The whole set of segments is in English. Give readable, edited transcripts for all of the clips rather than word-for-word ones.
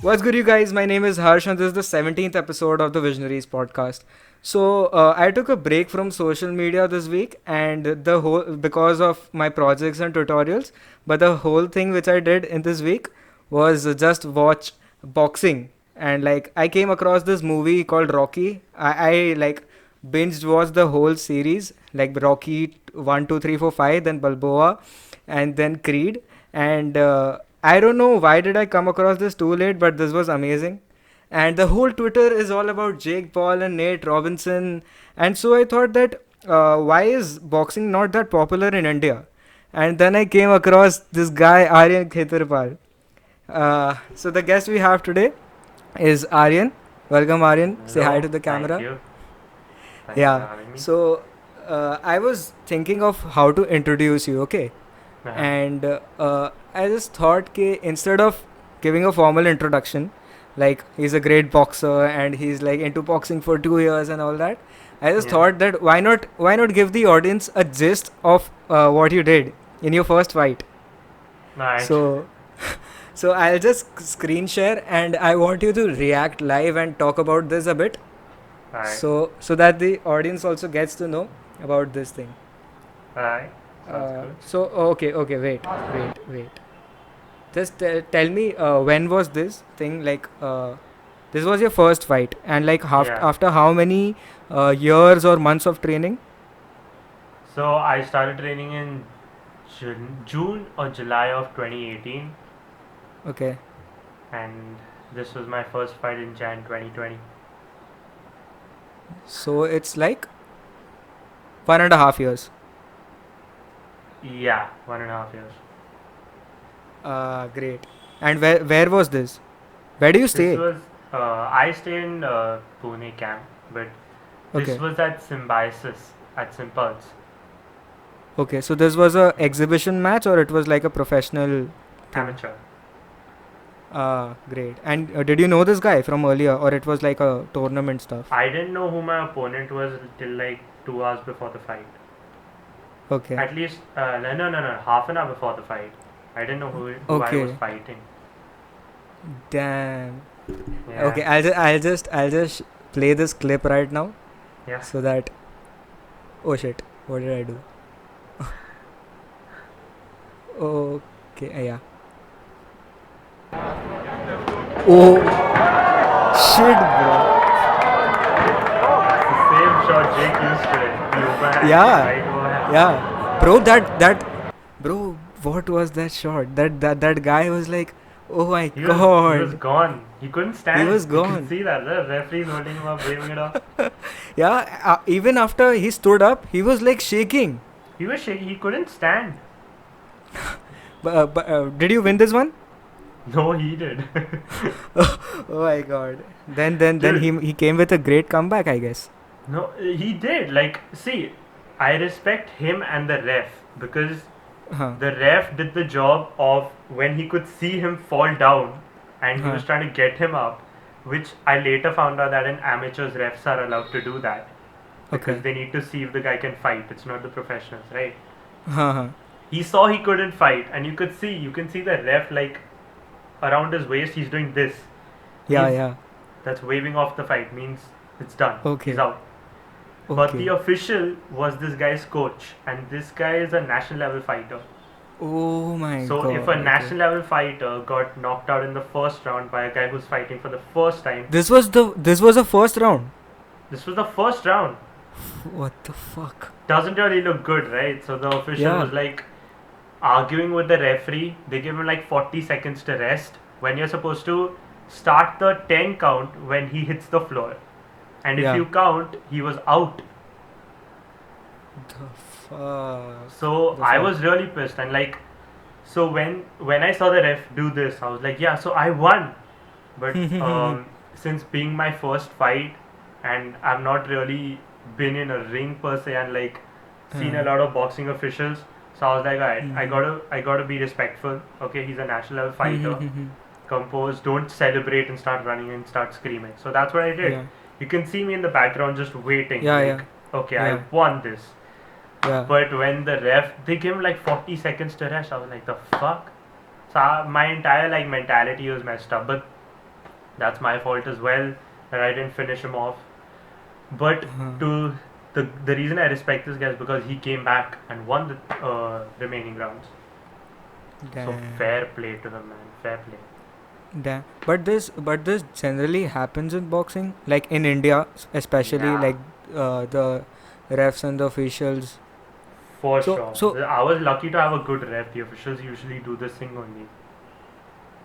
What's good, you guys? My name is Harsh, and this is the 17th episode of the Visionaries podcast. So, I took a break from social media this week, and the whole because of my projects and tutorials. But the whole thing which I did in this week was just watch boxing, and like I came across this movie called Rocky. I like binged watched the whole series, like Rocky 1, 2, 3, 4, 5, then Balboa, and then Creed, and I don't know why did I come across this too late, but this was amazing. And the whole Twitter is all about Jake Paul and Nate Robinson, and so I thought that why is boxing not that popular in India? And then I came across this guy Aryan Khetarpal. So the guest we have today is Aryan. Welcome, Aryan. Say hi to Hello, the thank camera. you. Thanks for Yeah. having me. So I was thinking of how to introduce you. Okay. Uh-huh. And I just thought that instead of giving a formal introduction, like he's a great boxer and he's like into boxing for 2 years and all that, I just Yeah. thought that why not give the audience a gist of what you did in your first fight. Right. So so I'll just screen share and I want you to react live and talk about this a bit, Right. so that the audience also gets to know about this thing. Right. Sounds good. So okay, wait. Just tell me when was this thing like this was your first fight and like Yeah. after how many years or months of training? So I started training in June or July of 2018, Okay. and this was my first fight in Jan 2020. So it's like 1.5 years. Yeah, 1.5 years. Great. And where was this? Where do you This stay? was I stay in Pune camp, but this Okay. was at Symbiosis at Simpulse. Okay. So this was a exhibition match or it was like a professional thing? Amateur. Great. And did you know this guy from earlier or it was like a tournament stuff? I didn't know who my opponent was till like 2 hours before the fight. Okay. At least, no, half an hour before the fight. I didn't know who I was Okay. fighting. Damn. Yeah. Okay, I'll just play this clip right now Yeah. so that. Oh shit! What did I do? Okay, yeah. Oh shit, bro. It's the same shot Jake used today. The overhand, Yeah, right overhand. yeah, bro. Bro. What was that shot? That guy was like, oh my He was god, gone. He couldn't he stand. was You could gone. see that. The referee's holding him up, waving it off. Yeah, even after he stood up, he was like shaking. He was shaking. He couldn't stand. But did you win this one? No, he did. Oh my god. Then Dude, he came with a great comeback, I guess. no, he did. Like, see, I respect him and the ref because Huh. the ref did the job of when he could see him fall down and he Huh. was trying to get him up, which I later found out that in amateurs refs are allowed to do that because Okay. they need to see if the guy can fight. It's not the professionals, right? Huh. Huh. He saw he couldn't fight and you can see the ref like around his waist he's doing this. Yeah. He's Yeah. that's waving off the fight means it's done. He's Okay. out. But the Okay. official was this guy's coach and this guy is a national level fighter. Oh my So god. if a Okay. national level fighter got knocked out in the first round by a guy who's fighting for the first time, This was a first round. this was the first round. What the fuck? Doesn't really look good, right? So the official Yeah. was like arguing with the referee. They give him like 40 seconds to rest when you're supposed to start the 10 count when he hits the floor. And if Yeah. you count, he was out. The fuck. So The I fuck. was really pissed and like so when I saw the ref do this, I was like, yeah, so I won. But since being my first fight and I've not really been in a ring per se and like seen a lot of boxing officials, so I was like, alright, I gotta be respectful. Okay, he's a national level fighter. Compose, don't celebrate and start running and start screaming. So that's what I did. Yeah. You can see me in the background just waiting. Yeah. like, Yeah. okay, Yeah. I won this. Yeah. But when the ref, they give him like 40 seconds to rest, I was like, the fuck? So my entire like mentality was messed up. But That's my fault as well that I didn't finish him off. But Uh-huh. to the reason I respect this guy is because he came back and won the remaining rounds. So Damn. fair play to him, man. Fair play. Damn. But this generally happens in boxing, like in India, especially Yeah, like the refs and the officials. for So sure. so I was lucky to have a good ref. The officials usually do this thing only.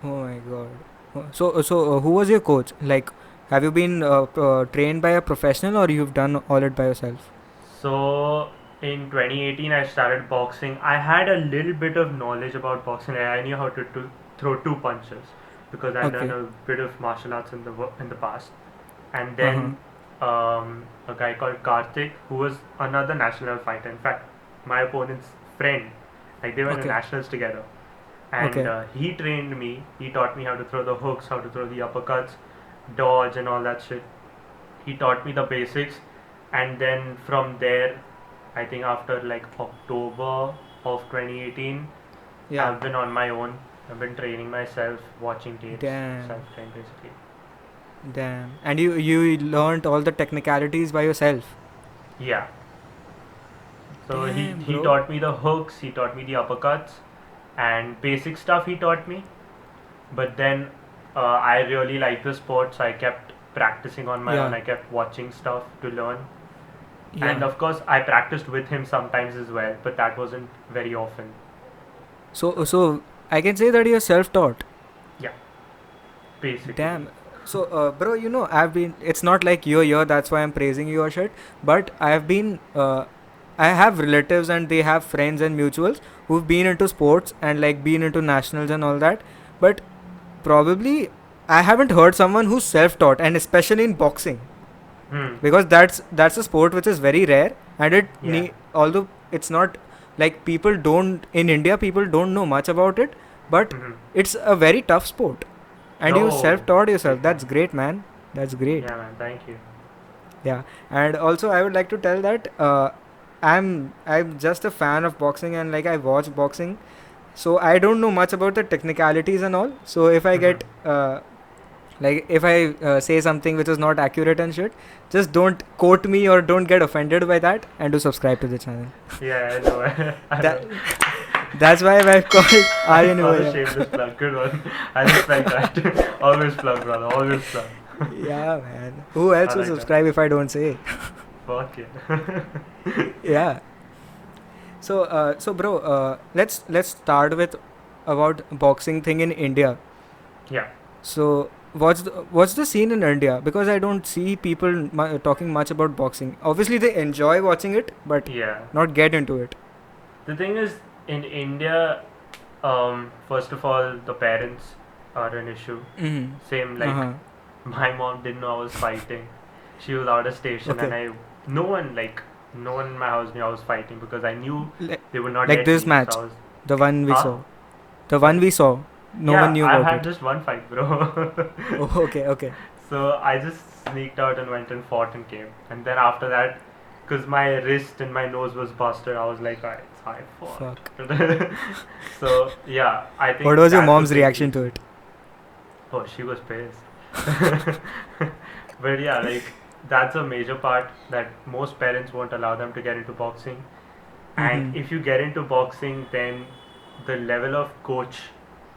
oh my god. So who was your coach? Like, have you been trained by a professional or you've done all it by yourself? So in 2018, I started boxing. I had a little bit of knowledge about boxing. I knew how to throw two punches because I'd done Okay. a bit of martial arts in the past. And Uh huh. then a guy called Karthik, who was another national fighter. In fact, my opponent's friend, like they were in the Okay. nationals together. And Okay. he trained me. He taught me how to throw the hooks, how to throw the uppercuts, dodge, and all that shit. He taught me the basics, and then from there, I think after like October of 2018, Yeah. I've been on my own. I've been training myself, watching tapes, Damn. self-trained basically. Damn. And you learned all the technicalities by yourself. Yeah. So Damn, he bro. taught me the hooks, he taught me the uppercuts, and basic stuff he taught me. But then I really liked the sport, so I kept practicing on my own. Yeah. I kept watching stuff to learn, and Yeah. of course I practiced with him sometimes as well, but that wasn't very often. So I can say that you're self-taught. Yeah, basically. Damn. So, bro, I've been. It's not like you're here. That's why I'm praising you or shit. But I've been. I have relatives and they have friends and mutuals who've been into sports and like been into nationals and all that. But probably I haven't heard someone who's self-taught, and especially in boxing, Hmm. because that's a sport which is very rare, and Yeah. although it's not like people don't in India, people don't know much about it, but Hmm. it's a very tough sport, and you No, self-taught big yourself. That's time. great, man. That's great. Yeah, man. Thank you. Yeah. And also I would like to tell that I'm just a fan of boxing, and like I watch boxing, so I don't know much about the technicalities and all. So if I Hmm. get like if I say something which is not accurate and shit, just don't quote me or don't get offended by that, and do subscribe to the channel. Yeah, I know. I That know. that's why I've called I Aryan saw over the here. shameless plug. Good one. I respect that. Always plug, brother. Always plug. Yeah, man. Who else I will like that. subscribe if I don't say? Fuck it. Yeah. So bro, let's start with about boxing thing in India. Yeah. So what's the scene in India? Because I don't see people talking much about boxing. Obviously, they enjoy watching it, but Yeah. not get into it. The thing is, in India, first of all, the parents are an issue. Mm-hmm. Same Uh like huh. my mom didn't know I was fighting. She was out of station, and Okay. no one in my house knew I was fighing because I knew Li- they would not like let this me. So match, I was, the one we huh? saw, the one Sorry. we saw. No one Yeah, knew I've about had it. just one fight, bro. Oh, okay, okay. So I just sneaked out and went and fought and came. And then after that, because my wrist and my nose was busted, I was like, alright, so I Fuck. fought. So yeah, I What think was your that's a mom's big reaction reason. to it? Oh, she was pissed. But yeah, like that's a major part that most parents won't allow them to get into boxing. And Mm-hmm. if you get into boxing, then the level of coach,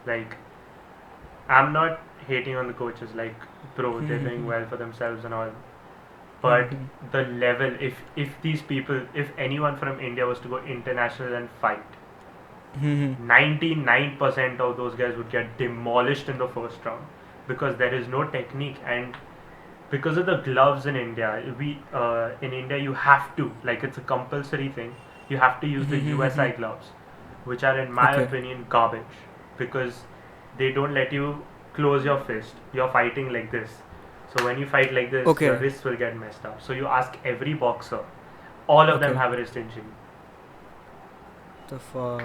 like I'm not hating on the coaches, like bro, they're doing Mm-hmm. well for themselves and all. But Mm-hmm. the level, if these people, if anyone from India was to go international and fight, Mm-hmm. 99% of those guys would get demolished in the first round because there is no technique. And because of the gloves in India, we in India you have to, like, it's a compulsory thing, you have to use the Mm-hmm. USI gloves, which are in my Okay. opinion garbage, because they don't let you close your fist. You're fighting like this, so when you fight like this your Okay. wrists will get messed up. So you ask every boxer, all of them Okay. have a wrist injury. The fuck.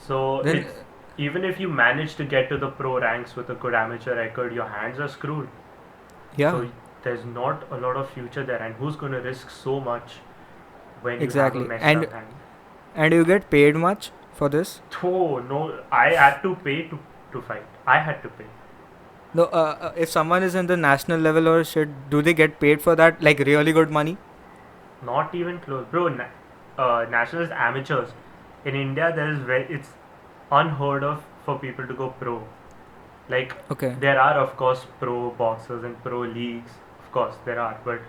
So Then, it's, even if you manage to get to the pro ranks with a good amateur record, your hands are screwed. yeah, So there's not a lot of future there, and who's going to risk so much when you have a exactly. messed And up hand? and you get paid much for this? Oh no, I had to pay to fight. I had to pay. No, if someone is in the national level or shit, do they get paid for that? Like really good money? Not even close, bro. Nationals amateurs. In India, it's unheard of for people to go pro. Like Okay. there are of course pro boxers and pro leagues, of course there are, but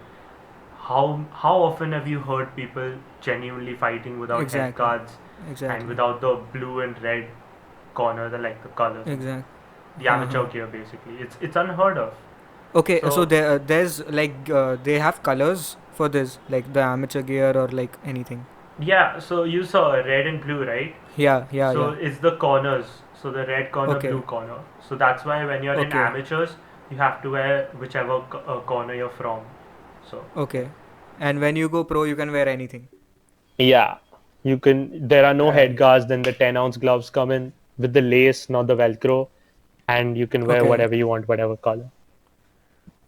how often have you heard people genuinely fighting without head Exactly. guards and Exactly. without the blue and red corner, the colors, Exactly. the amateur gear basically? It's unheard of. Okay, so So there's like they have colors for this, like the amateur gear or like anything. yeah, so you saw red and blue, right? Yeah, yeah, So yeah. it's the corners. So the red corner, blue Okay, corner. So that's why when you're in okay, amateurs, you have to wear whichever corner you're from. So yeah. okay. And when you go pro, you can wear anything. Yeah, you can. There are no head Right. guards. Then the 10-ounce gloves come in with the lace, not the Velcro, and you can wear Okay, whatever you want, whatever color.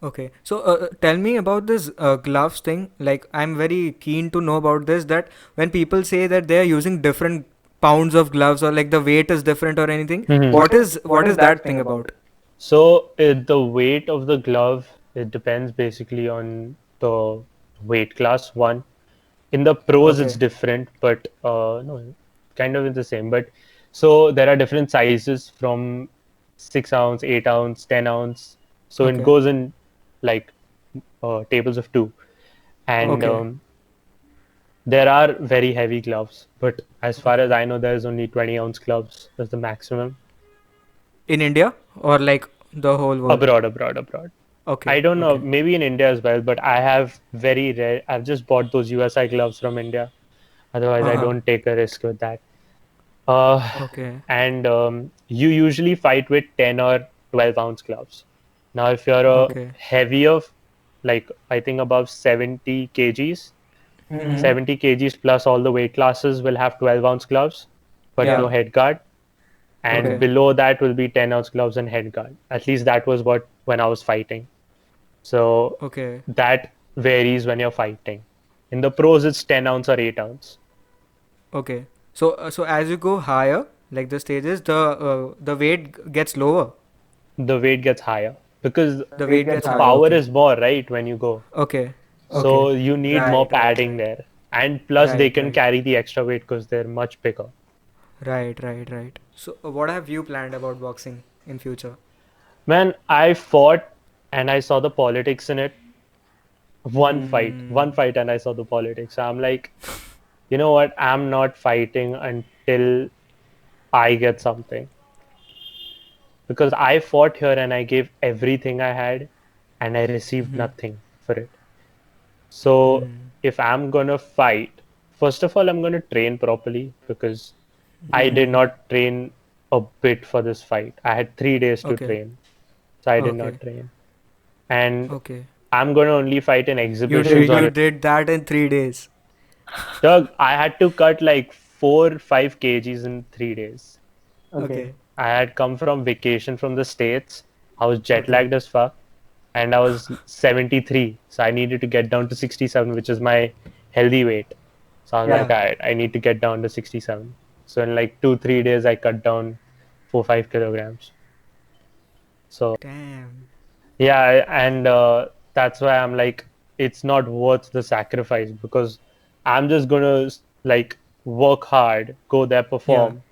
okay. So tell me about this gloves thing. Like, I'm very keen to know about this. That when people say that they are using different pounds of gloves or like the weight is different or anything, Mhm. what is that thing about? So the weight of the glove, it depends basically on the weight class. One in the pros it's Okay, different, but no, kind of the same. But so there are different sizes from 6 ounce, 8 ounce, 10 ounce. So it okay, goes in like tables of two, and okay. there are very heavy gloves. But as far as I know, there's only 20-ounce gloves. That's the maximum. In India or like the whole world? Abroad. I Okay, don't know, okay. maybe in India as well, but I have very rare. I've just bought those USI gloves from India. Otherwise, I Uh-huh. don't take a risk with that. Uh, Okay, and you usually fight with 10 or 12-ounce gloves. Now, if you're a okay. heavier, like I think above 70 kgs, Mm-hmm. 70 kgs plus all the weight classes will have 12-ounce gloves, but Yeah. no head guard. And Okay, below that will be 10-ounce gloves and head guard. At least that was what when I was fighting. So okay, that varies when you're fighting. In the pros, it's 10 ounce or 8 ounce. okay. So as you go higher, like the stages, the weight gets lower. The weight gets higher because The weight gets the higher. power Okay, is more, right, when you go. okay, okay. So you need more Right, right, padding right, there. And plus, they right, can right, carry the extra weight because they're much bigger. right, right, right. So what have you planned about boxing in future? Man, I fought and I saw the politics in it. One Hmm. fight, and I saw the politics. So I'm like, you know what? I'm not fighting until I get something. Because I fought here and I gave everything I had and I received Hmm. nothing for it. So Hmm. if I'm gonna fight, first of all, I'm gonna train properly because I did Hmm. not train a bit for this fight. I had 3 days to Okay, train, so I did not okay, train. And okay. I'm gonna only fight in You did exhibitions on you it. did that in 3 days. Doug, I had to cut like 4 5 kgs in 3 days. Okay, I had come from vacation from the States. I was jet okay. lagged as fuck and I was 73. So I needed to get down to 67, which is my healthy weight. So I was like, Yeah. all right, I need to get down to 67. So in like 2 3 days, I cut down 4 5 kilograms. So Damn. yeah, and that's why I'm like, it's not worth the sacrifice because I'm just gonna like work hard, go there, Yeah. perform,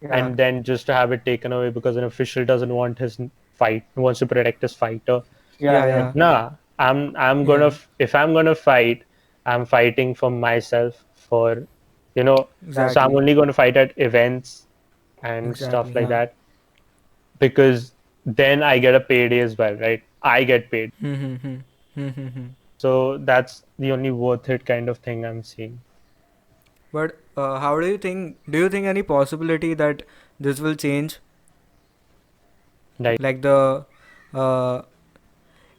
Yeah. and then just to have it taken away because an official doesn't want his fight, wants to protect his fighter. Yeah. Like, Yeah. nah, I'm gonna Yeah. if I'm gonna fight, I'm fighting for myself for, you know, so I'm Exactly. only gonna fight at events and stuff Exactly. like Yeah. that because then I get a payday as well, right? I get paid. Hmm. Hmm. Hmm. Hmm. Hmm. Hmm. So that's the only worth it kind of thing I'm seeing. But how do you think? Do you think any possibility that this will change? Like, Like the, uh,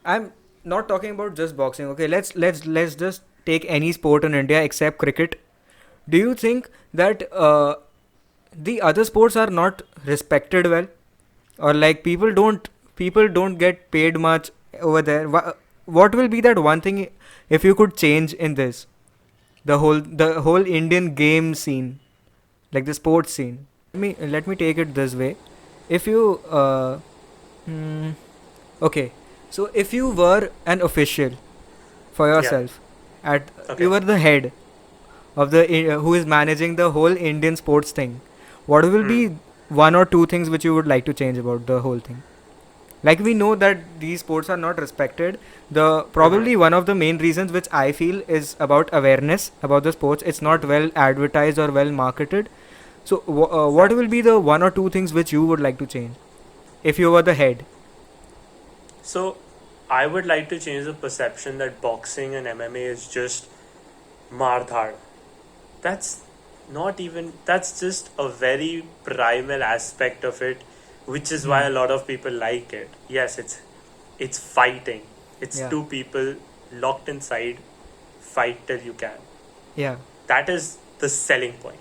I'm not talking about just boxing. Okay, let's just take any sport in India except cricket. Do you think that the other sports are not respected well, or like people don't get paid much over there? What will be that one thing if you could change in this the whole Indian game scene, like the sports scene? Let me take it this way. If you hmm, Okay, so if you were an official for Yeah. yourself, at Okay. you were the head of the who is managing the whole Indian sports thing, what will Hmm. be one or two things which you would like to change about the whole thing? Like, we know that these sports are not respected. The Mm-hmm. probably one of the main reasons which I feel is about awareness about the sports. It's not well advertised or well marketed. So what will be the one or two things which you would like to change if you were the head? So, I would like to change the perception that boxing and MMA is just mardhad. That's not even, that's just a very primal aspect of it, which is why Hmm. a lot of people like it. Yes, it's fighting. It's Yeah. two people locked inside, fight till you can. Yeah. That is the selling point.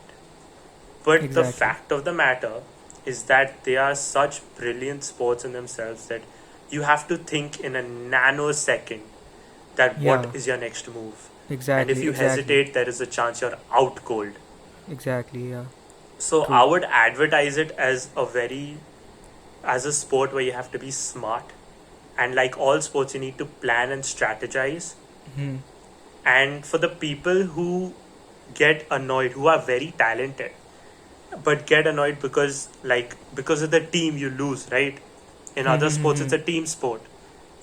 But the Exactly. fact of the matter is that they are such brilliant sports in themselves that you have to think in a nanosecond that what Yeah. is your next move. And if Exactly. you Exactly. hesitate, there is a chance you're out cold. Exactly. Yeah. So I True. would advertise it as a sport where you have to be smart. And like all sports, you need to plan and strategize. Hmm. And for the people who get annoyed, who are very talented, but get annoyed because of the team you lose, right? In Hmm. other Hmm. Hmm. sports, it's Hmm. a team sport.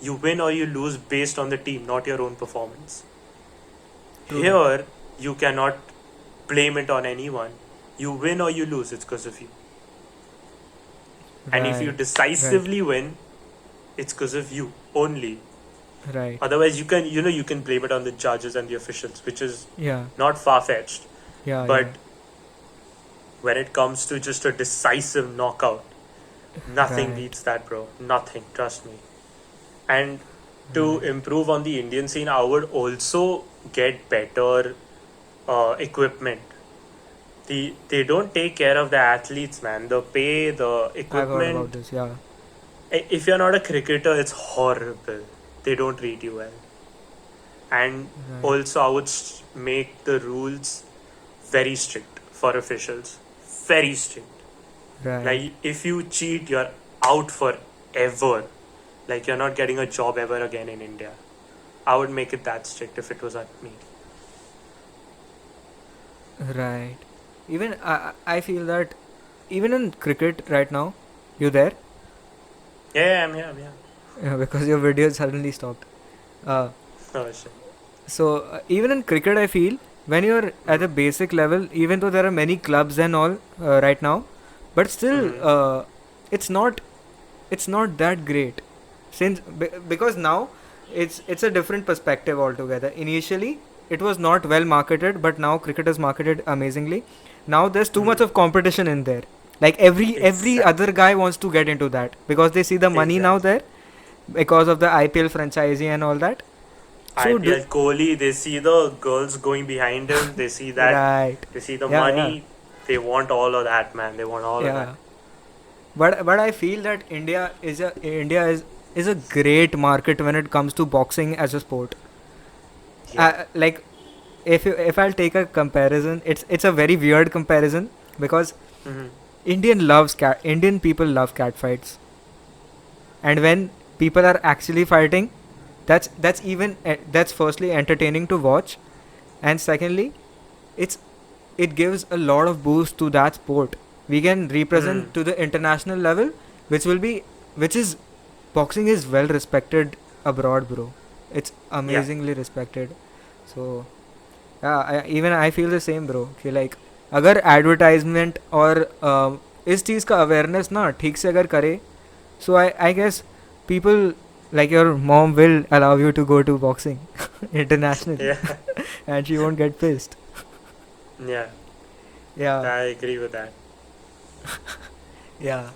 You win or you lose based on the team, not your own performance. True that. Here, you cannot blame it on anyone. You win or you lose, it's because of you. And if you Right. Right. decisively win, it's because of you only. Right. Otherwise, you can blame it on the judges and the officials, which is Yeah. not far fetched. Yeah. Yeah. But when it comes to just a decisive knockout, nothing Right. beats that, bro. Nothing, trust me. And to Right. improve on the Indian scene, I would also get better equipment. They don't take care of the athletes, man. The pay, the I've heard about equipment. this. Yeah. If you're not a cricketer, it's horrible. They don't treat you well. And Right. also, I would make the rules very strict for officials. Very strict. Right. Like, if you cheat, you're out forever. Like, you're not getting a job ever again in India. I would make it that strict if it was at me. Right. Even I feel that even in cricket right now, you there? Yeah, I'm here, I'm here. Yeah, because your video suddenly stopped. Uh, Oh, shit. so even in cricket, I feel when you're at a Mm-hmm. basic level, even though there are many clubs and all right now, but still, Mm-hmm. it's not that great. Because now it's a different perspective altogether. Initially, it was not well marketed, but now cricket is marketed amazingly. Now there's too much Mm-hmm. of competition in there. Like every other Exactly. guy wants to get into that because they see the money now Exactly. there because of the IPL franchisee and all that. So IPL Kohli, they see the girls going behind him. They see that. right, They see the yeah, yeah, money. They want all of that, man. They want all of that. yeah. But I feel that India is a great market when it comes to boxing as a sport. Yeah. Like if I'll take a comparison, it's a very weird comparison because Mm-hmm. Indian people love cat fights, and when people are actually fighting, that's firstly entertaining to watch, and secondly, it's it gives a lot of boost to that sport. We can Mm-hmm. represent to the international level, which will be which is boxing is well respected abroad, bro. It's Yeah. amazingly respected. So yeah, even I feel the same, bro. कि like अगर advertisement और इस चीज़ का awareness ना ठीक से अगर करे, so I guess people like your mom will allow you to go to boxing internationally, Yeah. and she won't get pissed. Yeah. Yeah, I agree with that. yeah.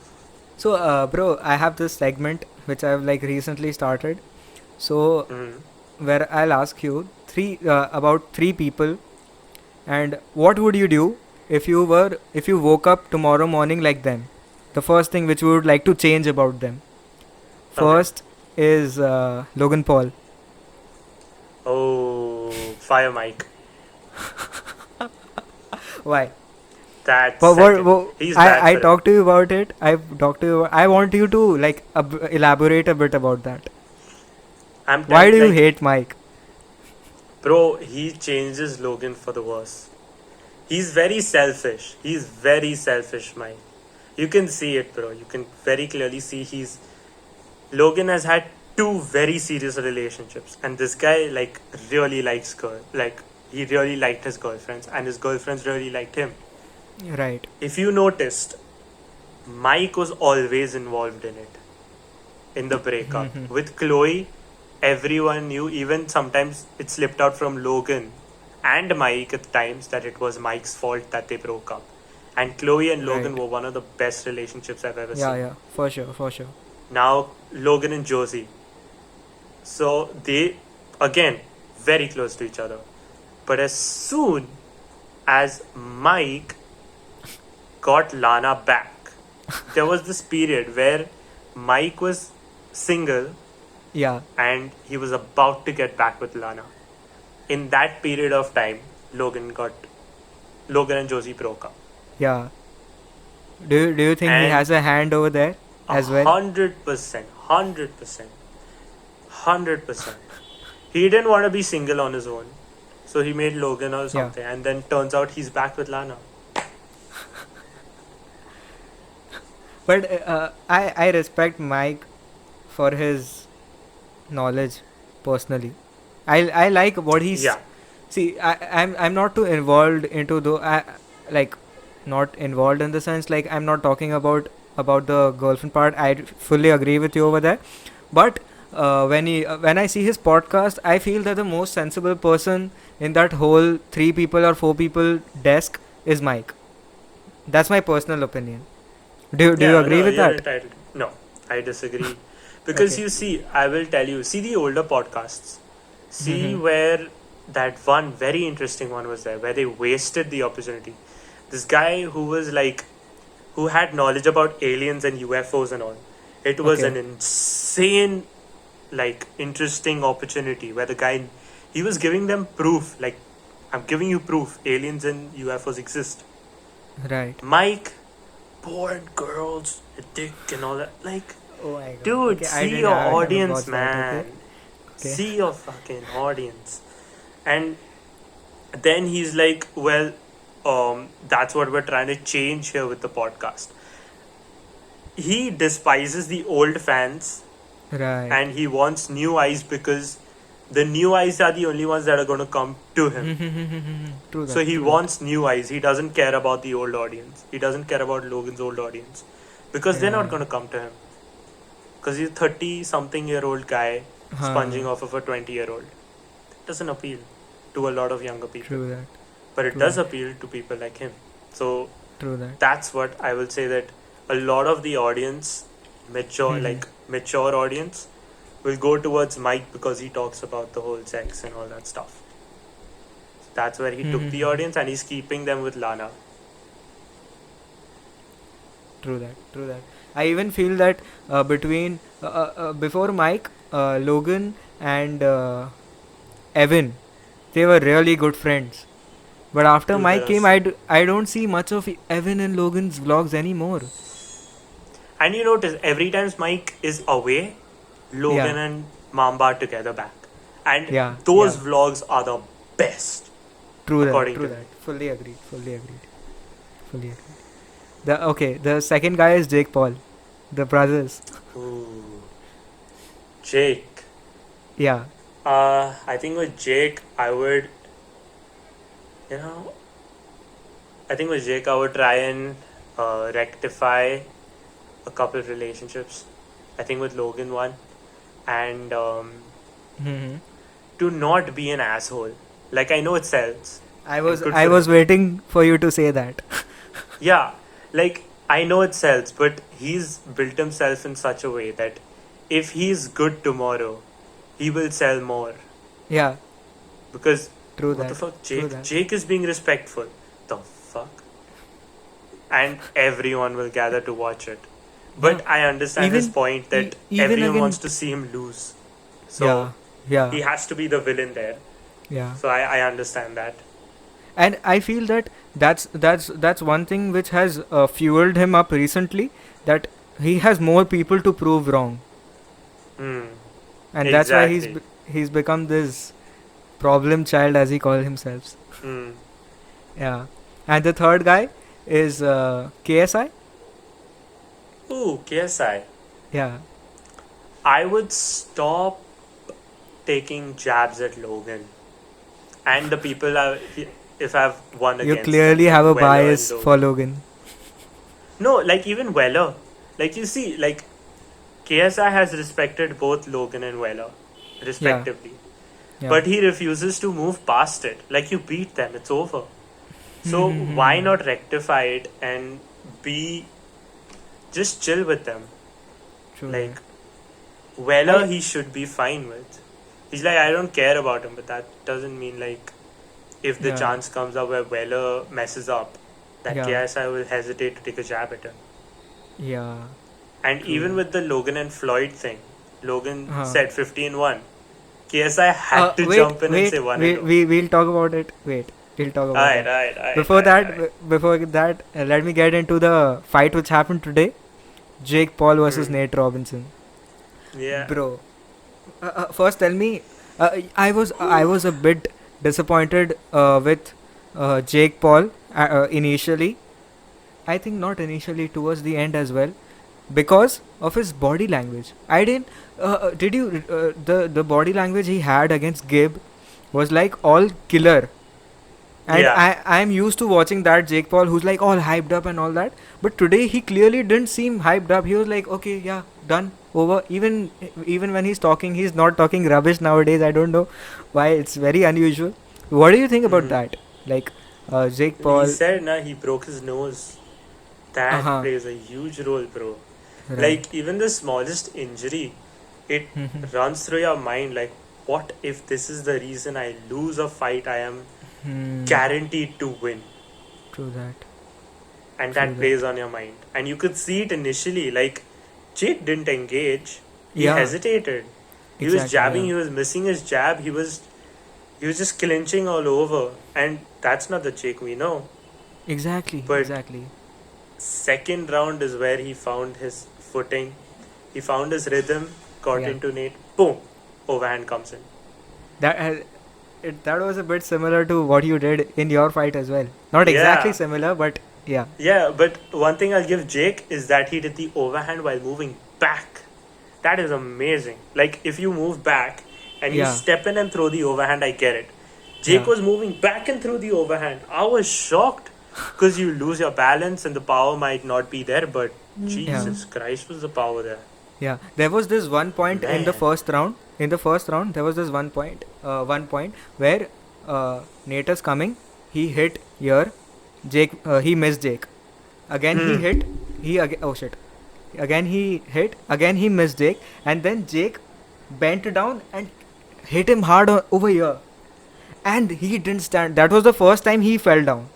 So bro, I have this segment which I've like recently started. So Mm-hmm. where I'll ask you about three people, and what would you do if you woke up tomorrow morning like them? The first thing which you would like to change about them. Okay. First is Logan Paul. Oh, fire Mike. Why? That's But second. what He's bad I for him. talked to you about it. I've talked to you. I want you to like elaborate a bit about that. I'm Why telling, do you like, hate Mike? bro, he changes Logan for the worse. He's very selfish. He's very selfish, Mike. You can see it, bro. You can very clearly see Logan has had two very serious relationships, and this guy like really likes girl. Like he really liked his girlfriends, and his girlfriends really liked him. Right. If you noticed, Mike was always involved in it, in the breakup. With Chloe, everyone knew, even sometimes it slipped out from Logan and Mike at times that it was Mike's fault that they broke up. And Chloe and Logan Right. were one of the best relationships I've ever Yeah. seen. Yeah. For sure. For sure. Now, Logan and Josie. So they, again, very close to each other. But as soon as Mike got Lana back, there was this period where Mike was single Yeah. and he was about to get back with Lana. In that period of time, Logan and Josie broke up. Yeah. Do you think he And has a hand over there as well? 100%, 100%, 100%. He didn't want to be single on his own. So he made Logan or something. And then turns out he's back with Lana. But I respect Mike for his knowledge personally. I like what he's. Yeah. See, I'm not too involved into like not involved in the sense like I'm not talking about the girlfriend part. I fully agree with you over there, but when I see his podcast, I feel that the most sensible person in that whole 3 people or 4 people desk is Mike. That's my personal opinion. Do you Yeah, agree no, with you're that? entitled. No, I disagree. Because Okay. you see, I will tell you, see the older podcasts. See Mm-hmm. where that one very interesting one was there, where they wasted the opportunity. This guy who was like, who had knowledge about aliens and UFOs and all. It was Okay. an insane, like, interesting opportunity where the guy, he was giving them proof, like, I'm giving you proof aliens and UFOs exist. Right. Mike, porn, girls, a dick, and all that. Like, Oh my god. dude, Okay, see your I haven't audience, watched that. Okay. man. Okay. See your fucking audience. And then he's like, well, that's what we're trying to change here with the podcast. He despises the old fans Right. and he wants new eyes because the new eyes are the only ones that are going to come to him. True that. So he true wants new eyes. He doesn't care about the old audience. He doesn't care about Logan's old audience because they're not Yeah. going to come to him. Because he's a 30 something year old guy sponging off of a 20-year-old. It doesn't appeal to a lot of younger people. True that. But it True does that. appeal to people like him. So True that. that's what I will say, that a lot of the audience, mature audience, will go towards Mike because he talks about the whole sex and all that stuff. That's where he took the audience and he's keeping them with Lana. True that. True that. I even feel that between before Mike, Logan and Evan, they were really good friends. But after Dude, Mike came, I don't see much of Evan and Logan's vlogs anymore. And you notice every time Mike is away, Logan Yeah. and Mamba are together back. And Yeah, those yeah. vlogs are the best. True that. According True to that. me. Fully agreed. Fully agreed. Fully agreed. The second guy is Jake Paul, the brothers. Ooh. Jake. Yeah. I think with Jake, I would try and rectify a couple of relationships. I think with Logan one, and hmm to not be an asshole. Like, I know it sells. I and was good I for was him. waiting for you to say that. Yeah, like, I know it sells, but he's built himself in such a way that if he's good tomorrow, he will sell more. Yeah. Because True what that. the fuck, True Jake? that. Jake is being respectful. The fuck? And everyone will gather to watch it. But Yeah. I understand his Even- point that even everyone again- wants to see him lose. So Yeah. Yeah. he has to be the villain there. Yeah. So I understand that. And I feel that that's one thing which has fueled him up recently, that he has more people to prove wrong, Hmm. and that's why Exactly. he's become this problem child, as he calls himself. Hmm. Yeah. And the third guy is KSI. Ooh, KSI. Yeah. I would stop taking jabs at Logan and the people if I've won You against them, clearly like have a Weller and bias for Logan. Logan. No, like even Weller. Like you see, like KSI has respected both Logan and Weller, Yeah. respectively. Yeah. But he refuses to move past it. Like you beat them, it's over. So why not rectify it and be just chill with them? True. Like Weller, I he should be fine with. He's like, I don't care about him, but that doesn't mean like if the Yeah. chance comes up where Weller messes up, that Yeah. KSI will hesitate to take a jab at him. Yeah. And True. even with the Logan and Floyd thing, Logan Uh-huh. said 15-1. KSI had to Wait, jump in and wait, say 1 we, and 0. we'll talk about it. Wait, we'll talk about Alright, that. alright, alright. Before that, let me get into the fight which happened today. Jake Paul versus Nate Robinson. Yeah. Bro, first tell me, I was a bit disappointed with Jake Paul initially. I think not initially, towards the end as well, because of his body language. I didn't. Did you the body language he had against Gibb was like all killer, and Yeah. I'm used to watching that Jake Paul who's like all hyped up and all that. But today he clearly didn't seem hyped up. He was like, okay, yeah, done, over. Even when he's talking, he's not talking rubbish nowadays. I don't know why. It's very unusual. What do you think about Mhm. that? Like, Jake He Paul. said, he broke his nose. That Uh-huh. plays a huge role, bro. Right. Like, even the smallest injury, it runs through your mind like, what if this is the reason I lose a fight I am guaranteed to win? True that. And True that plays on your mind. And you could see it initially, like, Jake didn't engage. He Yeah. hesitated. He was Exactly, jabbing, yeah. he was missing his jab, he was just clinching all over. And that's not the Jake we know. Exactly. But Exactly. second round is where he found his footing. He found his rhythm, got Yeah. into Nate, boom, overhand comes in. That was a bit similar to what you did in your fight as well. Not exactly Yeah. similar, but yeah. Yeah, but one thing I'll give Jake is that he did the overhand while moving back. That is amazing. Like, if you move back and you Yeah. step in and throw the overhand, I get it. Jake Yeah. was moving back and threw the overhand. I was shocked because you lose your balance and the power might not be there, but Jesus Christ, was the power there. Yeah, there was this one point in the Man. first round. In the first round, there was this one point where Nate is coming. He hit here. Jake, he missed Jake. Again he hit. Oh shit. Again he hit. Again he missed Jake. And then Jake bent down and hit him hard over here. And he didn't stand. That was the first time he fell down.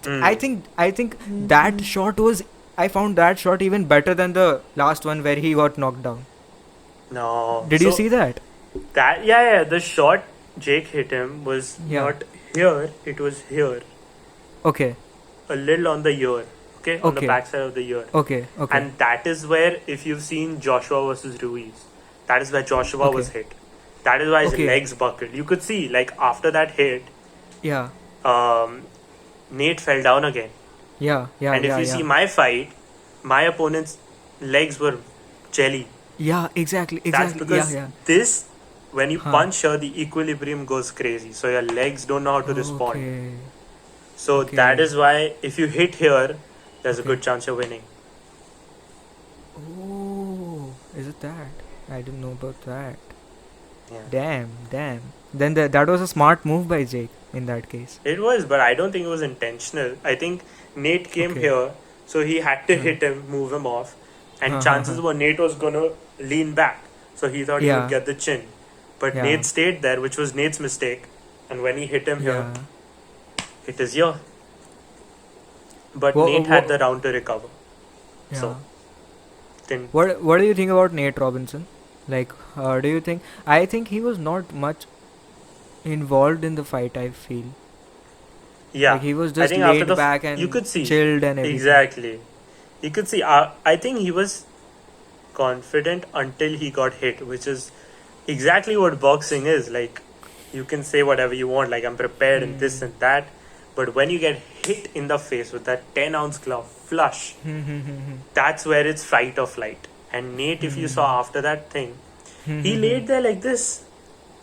I think that shot was. I found that shot even better than the last one where he got knocked down. No. Did you see that? That? Yeah. The shot Jake hit him was Yeah. not here, it was here. Okay. A little on the ear. Okay? On the Okay. backside of the ear. Okay. Okay. And that is where, if you've seen Joshua versus Ruiz, that is where Joshua was Okay. hit. That is why his Okay. legs buckled. You could see, like, after that hit, Yeah. Nate fell down again. Yeah. Yeah. And if yeah. you yeah. see my fight, my opponent's legs were jelly. Yeah. Exactly. That's Exactly. because yeah. this, when you Huh. punch her, the equilibrium goes crazy. So your legs don't know how to respond. Okay. So Okay. that is why if you hit here, there's a Okay. good chance you're winning. Oh, is it that? I didn't know about that. Yeah. Damn. Then that was a smart move by Jake in that case. It was, but I don't think it was intentional. I think Nate came Okay. here, so he had to hit him, move him off, and Uh-huh. chances were Nate was gonna lean back, so he thought he Yeah. would get the chin. But Yeah. Nate stayed there, which was Nate's mistake, and when he hit him here, Yeah. it is here. But Wha- Nate wha- had the round to recover. Yeah. So, didn't. What do you think about Nate Robinson? Like, do you think? I think he was not much involved in the fight. I feel. Like Yeah, he was I just think after laid back you and could see chilled and everything. exactly. You could see. I think he was confident until he got hit, which is exactly what boxing is. Like, you can say whatever you want, like, I'm prepared and this and that. But when you get hit in the face with that 10-ounce glove flush, that's where it's fight or flight. And Nate, if you saw after that thing, he laid there like this.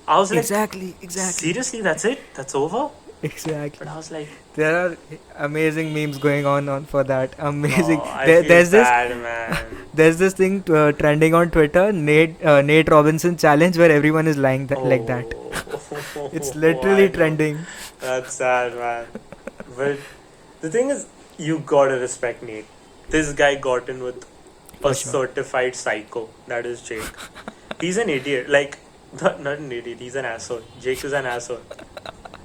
I was like, Exactly, exactly, seriously, that's it? That's over? But exactly. I was like, There are amazing memes going on for that. Amazing. oh, I feel There's this bad, man. there's this thing trending on Twitter, Nate Robinson challenge, where everyone is lying like that. It's Oh, literally I know. trending. That's sad, man. But the thing is, you gotta respect Nate. This guy got in with For a sure. certified psycho. That is Jake. He's an idiot. Like, not an idiot. He's an asshole. Jake is an asshole.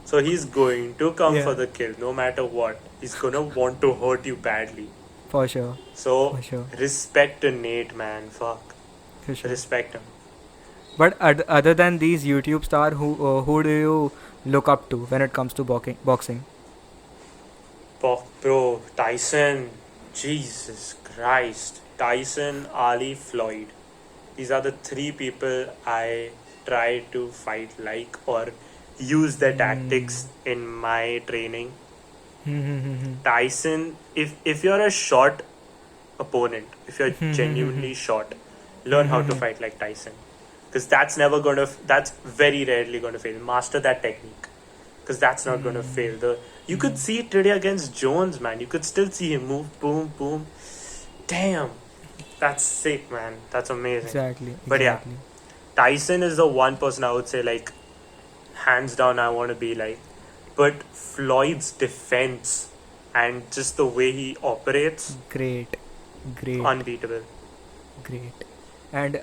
So he's going to come for Yeah, the kill, no matter what. He's gonna want to hurt you badly. for sure, So for sure, respect to Nate, man. Fuck, for sure. respect him. But other than these YouTube star, who do you look up to when it comes to boxing? Bro, Tyson. Jesus Christ. Tyson, Ali, Floyd. These are the three people I try to fight like or use their tactics in my training. Tyson, if you're a short opponent, if you're genuinely short, learn how to fight like Tyson. Because that's very rarely gonna fail. Master that technique. Because that's not gonna fail. You could see it today against Jones, man. You could still see him move, boom, boom. Damn, that's sick, man. That's amazing. Exactly, But yeah, exactly. Tyson is the one person I would say, like, hands down, I want to be like. But Floyd's defense and just the way he operates, Great, great, unbeatable. great. And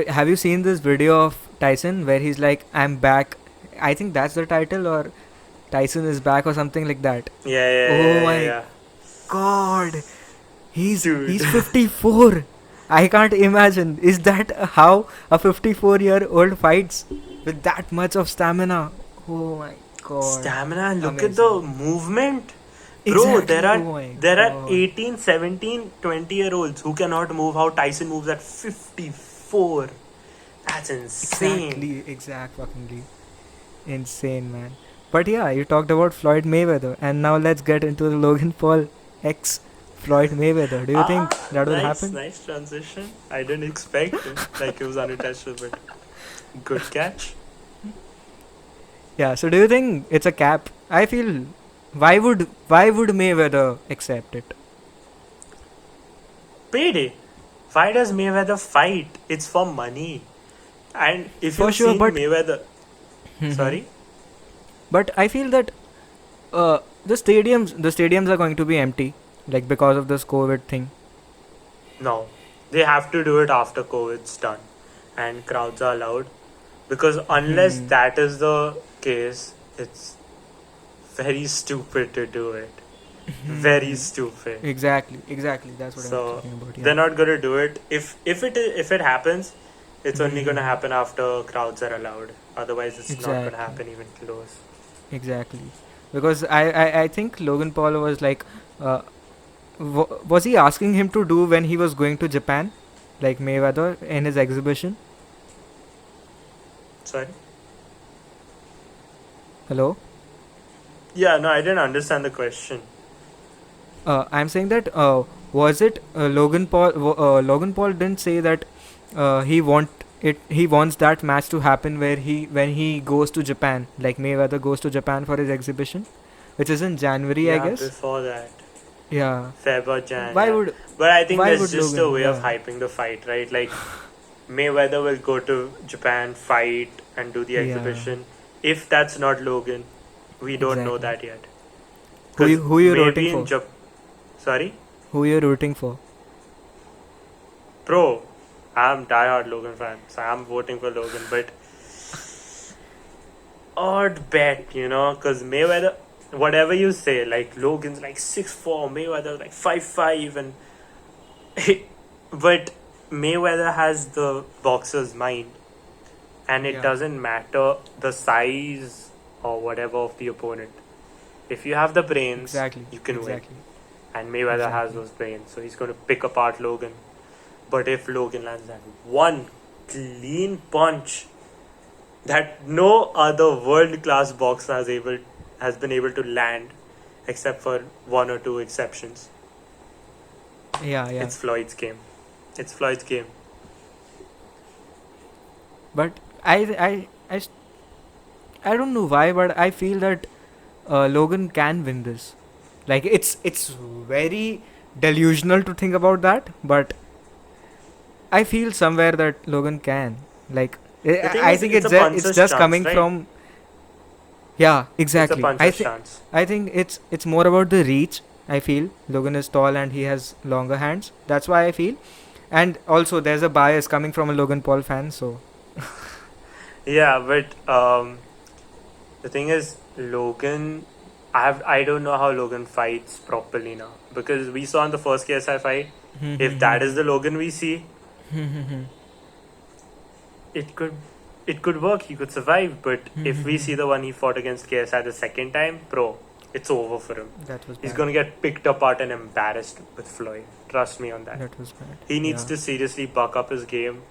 have you seen this video of Tyson where he's like, "I'm back"? I think that's the title, or Tyson is back, or something like that. Yeah, yeah, Oh yeah, yeah, my yeah. God, he's Dude. 54. I can't imagine. Is that how a 54-year-old fights with that much of stamina? Oh my God. Stamina, look at Amazing. the movement. Bro, Exactly. there are Oh my there are God. 18, 17, 20-year-olds who cannot move how Tyson moves at 54. That's insane. Exact fuckingly. Insane, man. But yeah, you talked about Floyd Mayweather, and now let's get into the Logan Paul ex Floyd Mayweather. Do you think that will Nice, happen? nice transition. I didn't expect it. Like, it was unintentional, but good catch. Yeah, so do you think it's a cap? I feel why would Mayweather accept it? Payday. Why does Mayweather fight? It's for money. And if For you've sure, seen but Mayweather, sorry, but I feel that the stadiums are going to be empty, like because of this COVID thing. no, they have to do it after COVID's done, and crowds are allowed. Because unless that is the case, it's very stupid to do it. Very stupid. Exactly. That's what I'm So talking about. they're Yeah, not gonna do it. If it happens, it's only gonna happen after crowds are allowed. Otherwise, it's not gonna exactly, happen even close. exactly. Because I think Logan Paul was like, was he asking him to do when he was going to Japan, like Mayweather in his exhibition? Sorry. Hello. Yeah, no, I didn't understand the question. I'm saying that was it Logan Paul? Logan Paul didn't say that he want it. He wants that match to happen where when he goes to Japan, like Mayweather goes to Japan for his exhibition, which is in January, I Yeah, guess. before that, Yeah. Feb or Jan. Why Yeah, would but I think why that's would just a Logan? way of Yeah. hyping the fight, right? Like, Mayweather will go to Japan, fight, and do the Yeah. exhibition. If that's not Logan, we don't know Exactly. that yet. Who Because you rooting maybe in for? Japan. Sorry? Who you rooting for? Bro, I'm diehard Logan fan, so I'm voting for Logan. But odd bet, because Mayweather, whatever you say, like Logan's like 6'4", Mayweather like 5'5", and but Mayweather has the boxer's mind, and it Yeah. doesn't matter the size or whatever of the opponent. If you have the brains, Exactly. you can win. Exactly. And Mayweather has Exactly. those brains, so he's going to pick apart Logan. But if Logan lands that one clean punch that no other world-class boxer has been able to land, except for one or two exceptions, Yeah. Yeah. it's Floyd's game. It's Floyd's game. But I don't know why, but I feel that Logan can win this. Like it's very delusional to think about that, but I feel somewhere that Logan can. Like The thing I is, think it's a it's puncher's just chance, coming right? from. Yeah, It's a exactly. puncher's chance. I think it's more about the reach. I feel Logan is tall and he has longer hands. That's why I feel. And also there's a bias coming from a Logan Paul fan, so Yeah, but the thing is, Logan. I don't know how Logan fights properly now, because we saw in the first KSI fight. If that is the Logan we see, it could work. He could survive. But if we see the one he fought against KSI the second time, bro, it's over for him. that was He's bad. gonna get picked apart and embarrassed with Floyd. Trust me on that. That was bad. He needs Yeah. to seriously buck up his game,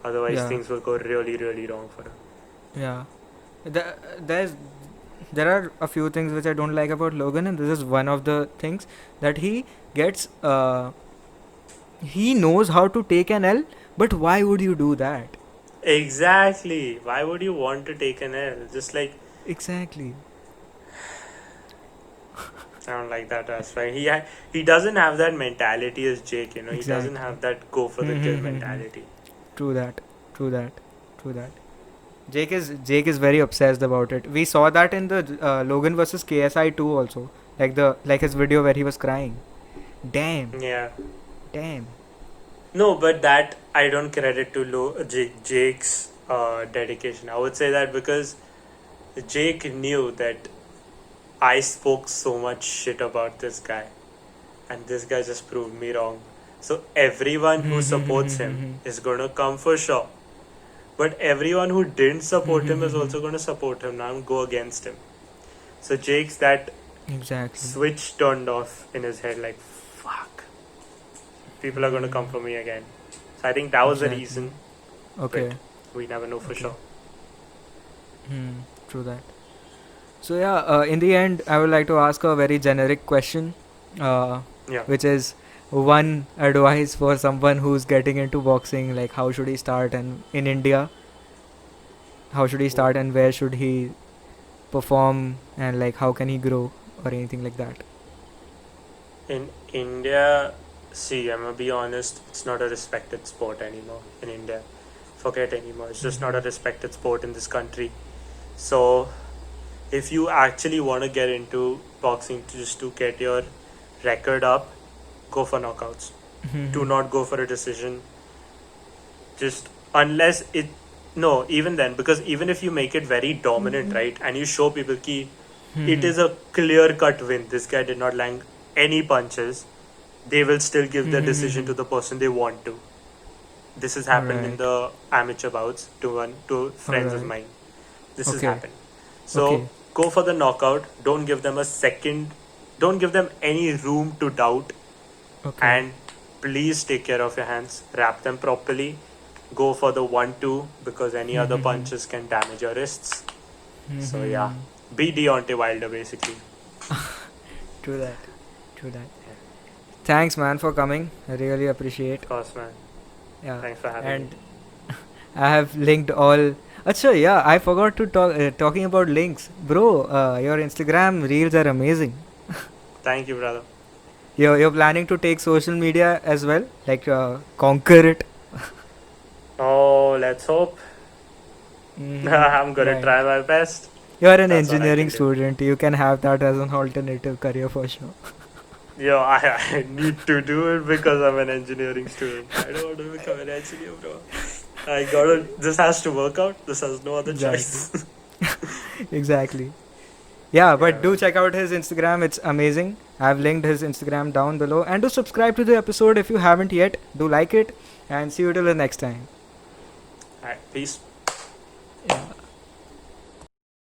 otherwise Yeah. things will go really, really wrong for him. Yeah. There are a few things which I don't like about Logan, and this is one of the things that he gets. He knows how to take an L, but why would you do that? Exactly. Why would you want to take an L? Just like, Exactly. I don't like that aspect. He doesn't have that mentality as Jake. He doesn't Exactly. have that go for the kill mentality. True that. True that. True that. Jake is very obsessed about it. We saw that in the Logan versus KSI 2 also. Like his video where he was crying. Damn. Yeah. Damn. No, but that I don't credit to Jake's dedication. I would say that because Jake knew that I spoke so much shit about this guy, and this guy just proved me wrong. So everyone who supports him is gonna come for sure. But everyone who didn't support him is also going to support him now and go against him. So Jake's that Exactly. switch turned off in his head, like, fuck. People are going to come for me again. So I think that was the Exactly. reason. Okay. But we never know for sure. True that. So yeah, in the end, I would like to ask a very generic question, Yeah. which is one advice for someone who's getting into boxing. Like, how should he start? And in India, how should he start? And where should he perform? And like, how can he grow or anything like that? In India, see, I'm going to be honest, it's not a respected sport anymore in India. Forget anymore. It's just not a respected sport in this country. So, if you actually want to get into boxing just to get your record up, go for knockouts. Do not go for a decision. Just unless it. No, even then, because even if you make it very dominant, right, and you show people ki it is a clear cut win, this guy did not land any punches, they will still give the decision to the person they want to. This has happened in Right. the amateur bouts to friends of Alright. mine. This has Okay. happened. So Okay. go for the knockout. Don't give them a second. Don't give them any room to doubt. Okay. And please take care of your hands. Wrap them properly. Go for the 1-2 because any other punches can damage your wrists. So yeah, be Deontay Wilder basically. True that. True that. Thanks, man, for coming. I really appreciate. Of course, man. Yeah. Thanks for having And me. I have linked all. Acha, yeah, I forgot to talking about links, bro. Your Instagram reels are amazing. Thank you, brother. You're planning to take social media as well, like conquer it. Oh, let's hope. I'm gonna Right. try my best. You're an That's what I engineering can do. student. You can have that as an alternative career for sure. Yo, I need to do it because I'm an engineering student. I don't want to become an engineer, bro. This has to work out. This has no other choice. Exactly. Yeah, but Yeah, do man. check out his Instagram. It's amazing. I've linked his Instagram down below. And do subscribe to the episode if you haven't yet. Do like it. And see you till the next time. Alright, peace.